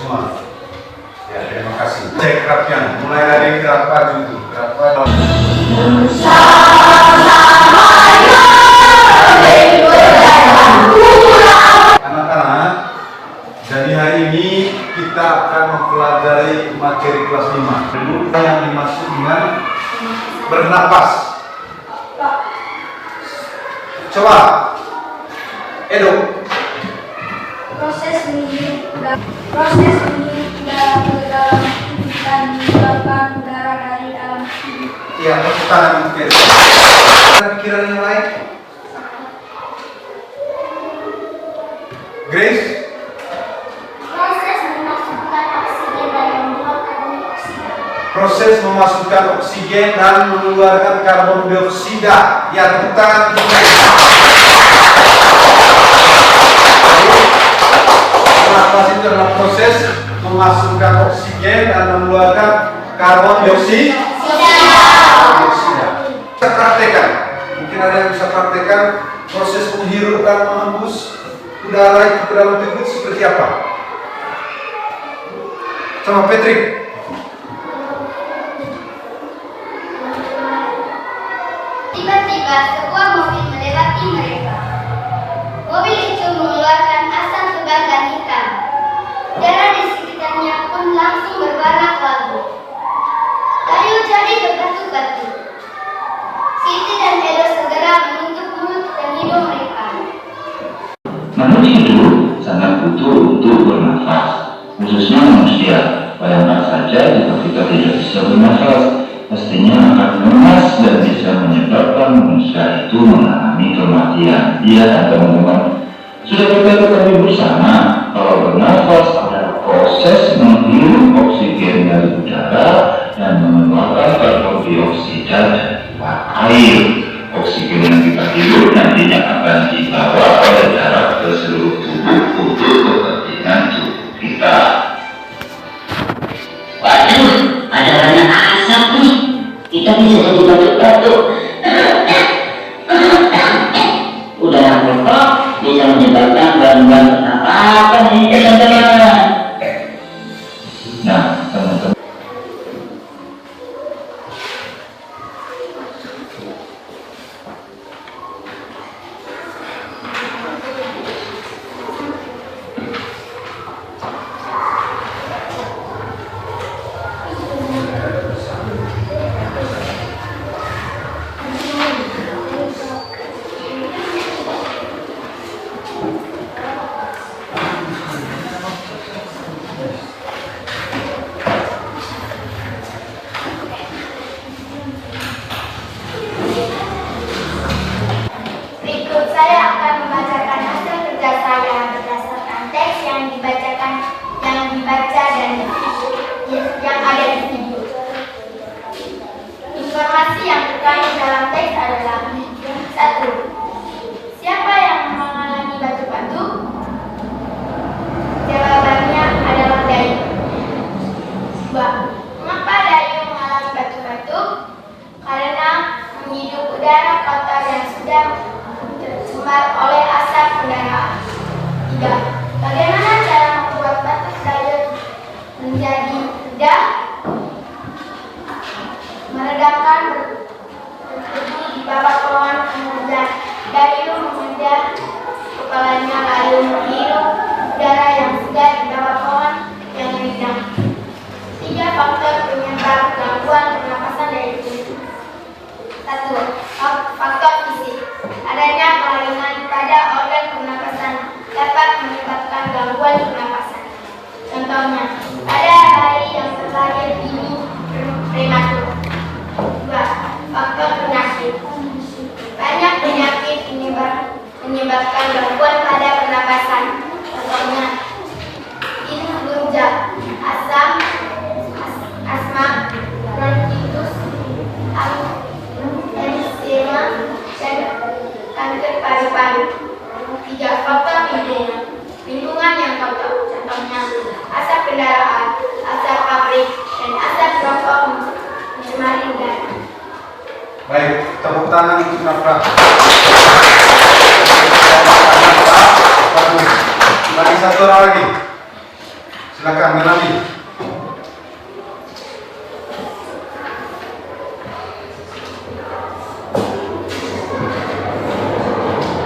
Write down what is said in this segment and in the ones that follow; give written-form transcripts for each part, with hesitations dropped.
semua. Ya, terima kasih. Cek rapnya, mulai dari gerak maju itu, gerak maju. Anak-anak, dari hari ini kita akan mempelajari materi kelas 5. Yang dimaksud dengan bernapas. Coba, Edo. Proses menghirup udara ke dalam tubuh dan mengeluarkan udara dari dalam tubuh. Iya, tepuk tangan mungkin. Ada pikiran yang lain? Grace? Proses memasukkan oksigen dan mengeluarkan karbon dioksida. Proses memasukkan oksigen dan mengeluarkan karbon dioksida. Ya, tepuk tangan. Pernapas itu adalah proses memasukkan oksigen dan mengeluarkan karbon dioksida. Kita praktekkan. Mungkin ada yang bisa praktekkan proses menghirup dan menghembus udara itu ke dalam tubuh seperti apa? Sama Patrick. Tiba-tiba sebuah mobil melewati mereka. Mobil itu mengeluarkan asap tebal dan hitam. Udara di sekitarnya pun langsung berwarna kelabu. Kayu jadi berbatu-batu. Siti dan Edo segera menutup mulut dan hidung mereka. Namun hidup sangat butuh untuk bernafas, khususnya manusia. Bayangkan saja jika kita tidak bisa bernafas, pastinya akan lemas dan bisa menyebabkan manusia itu mengalami kematian. Iya, teman-teman. Sudah kita ketahui bersama bahwa bernafas adalah proses menghirup oksigen dari udara dan mengeluarkan karbon dioksida dari air. Oksigen yang kita hirup nantinya akan dibawa oleh darah ke seluruh tubuh untuk kepentingan tubuh kita. Waduh, ada banyak asap nih. Kita bisa jadi batuk-batuk. Udara kotor bisa menyebabkan gangguan pernapasan nih, teman-teman. Nah, teman-teman. Silakan Melani.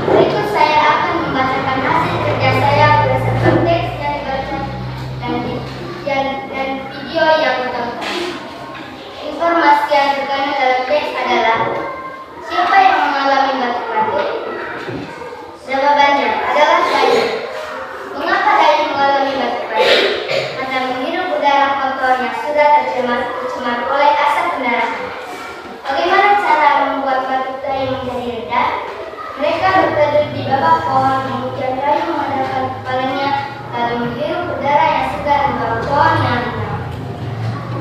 Berikut saya akan membacakan hasil kerja saya berdasarkan teks yang dibaca dan video yang ditonton. Informasi yang terkandung dalam teks adalah: siapa yang mengalami batuk-batuk? Jawabannya adalah saya. Mengapa saya mengalami batuk-batuk? Karena menghirup udara kotor yang sudah tercemar oleh asap kendaraan. Bagaimana cara membuat batuk saya menjadi reda? Mereka berteduh di bawah pohon, kemudian kayu mengadakan kepalanya, lalu menghirup udara yang segar di bawah pohon yang rindang.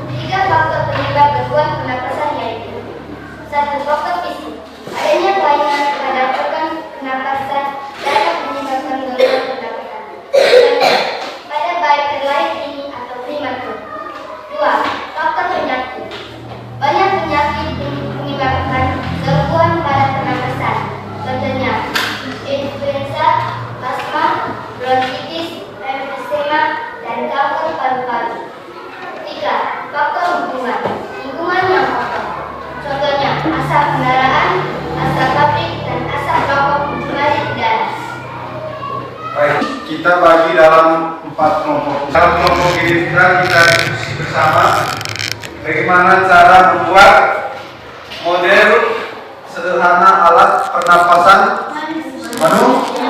3 faktor penyebab gangguan pernapasan yaitu: 1. Faktor fisik. Adanya kelainan terhadap organ pernapasan dapat menyebabkan gangguan pernapasan, pada baik terlahir dini atau prematur. 2. Faktor penyakit. Banyak penyakit menyebabkan gangguan pada pernapasan. Contohnya influenza, asma, bronkitis, emfisema, dan kanker paru-paru. 3. Faktor lingkungan. Lingkungan yang kotor. Contohnya asap kendaraan, asap pabrik, dan asap rokok mencemari udara. Baik, kita bagi dalam 4 kelompok. Dalam kelompok ini kita diskusi bersama bagaimana cara membuat model sederhana alat pernapasan manusia.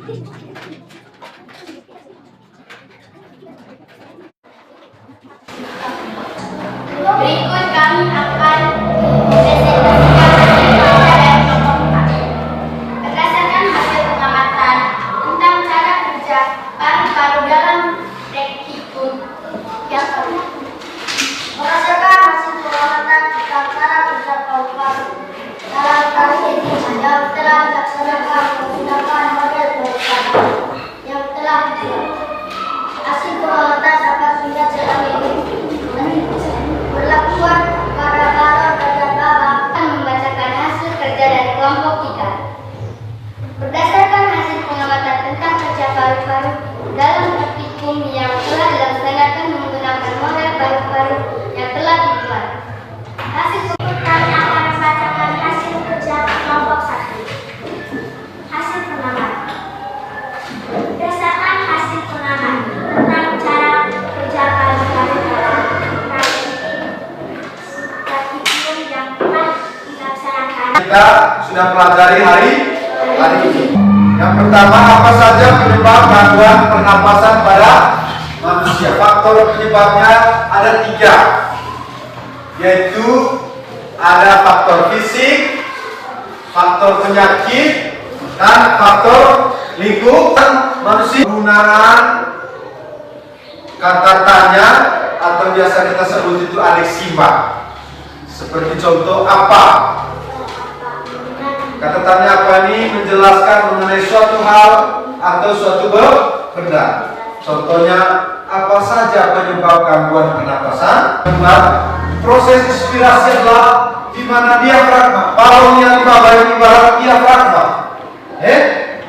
Berikut kami akan presentasikan dan kelompok. Berdasarkan hasil pengamatan tentang cara kerja paru-paru dalam praktikum yang berdasarkan hasil pengamatan tentang cara kerja paru-paru dalam praktikum yang telah dilaksanakan menggunakan model paru-paru yang telah dibuat. Hasil pengamatan dapat sudah selama berlakuan para balon bagian bawah akan membacakan hasil kerja dari kelompok 3. Berdasarkan hasil pengamatan tentang kerja paru-paru dalam praktikum yang telah dilaksanakan menggunakan model paru-paru yang telah dibuat. Hasil kami akan membacakan hasil kerja kelompok 1. Hasil pengamatan. Berdasarkan hasil pengamatan tentang cara kerja paru-paru dalam praktikum yang telah dilaksanakan. Kita sudah pelajari hari ini. Yang pertama, apa saja penyebab gangguan pernapasan pada manusia? Faktor penyebabnya ada 3, yaitu ada faktor fisik, faktor penyakit, dan faktor lingkungan manusia. Penggunaan kata tanya atau biasa kita sebut itu aleksima. Seperti contoh apa? Kata tanya apa ini menjelaskan mengenai suatu hal atau suatu benda. Contohnya, apa saja penyebab gangguan pernapasan? Proses inspirasi adalah di mana diafragma. Balon yang di bawah ini ibarat diafragma.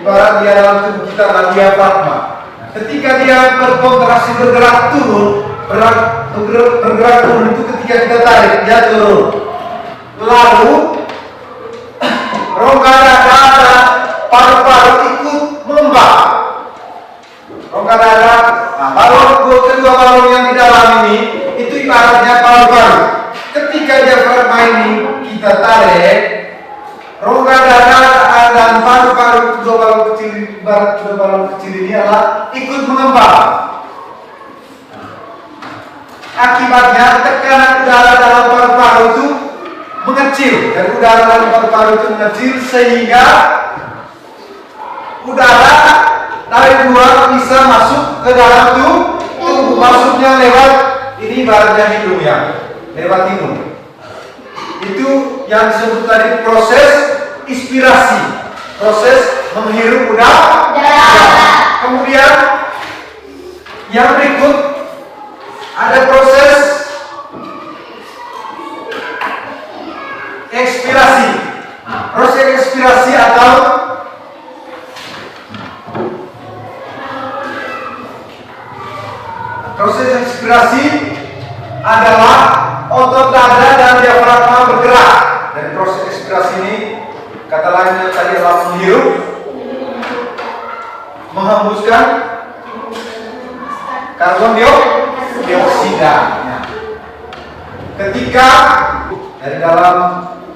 Ibarat dia dalam tubuh kita adalah diafragma. Ketika dia berkontraksi bergerak turun, bergerak turun itu ketika kita tarik dia turun. Lalu rongga dada dan paru-paru ikut membang. Rongga dada, kedua balon yang di dalam ini itu ibaratnya paru-paru. Ketika diafragma ini kita tarik, rongga dada dan paru-paru kedua balon kecil ini adalah ikut mengembang. Akibatnya tekanan udara dalam paru-paru itu mengecil, dan udara dalam paru-paru itu mengecil sehingga udara dari luar bisa masuk ke dalam tubuh. Masuknya lewat ini ibaratnya hidung ya, lewat hidung. Itu yang disebut tadi proses inspirasi, proses menghirup udara. Kemudian yang berikut ada proses ekspirasi. Proses ekspirasi atau proses ekspirasi adalah otot dada dan diafragma bergerak. Dari proses ekspirasi ini, kata lainnya tadi adalah menghirup, menghembuskan karbon dioksida. Ketika dari dalam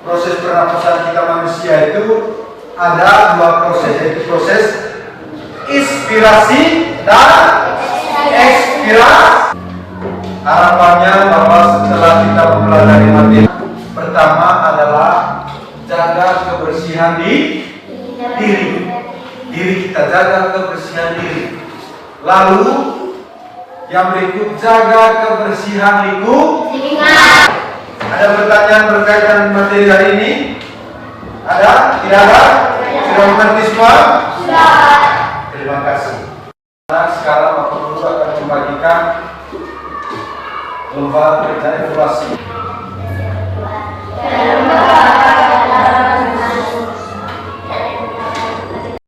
proses pernapasan kita manusia itu ada 2 proses, yaitu proses inspirasi dan ekspirasi. Harapannya bahwa setelah kita mempelajari materi pertama adalah jaga kebersihan di diri kita, jaga kebersihan diri. Lalu yang berikut, jaga kebersihan lingkungan. Ada pertanyaan berkaitan materi hari ini? Ada? Tidak ada? Sudah mengerti semua? Sudah. Terima kasih. Nah, sekarang Bapak Guru akan membagikan lembar kerja evaluasi.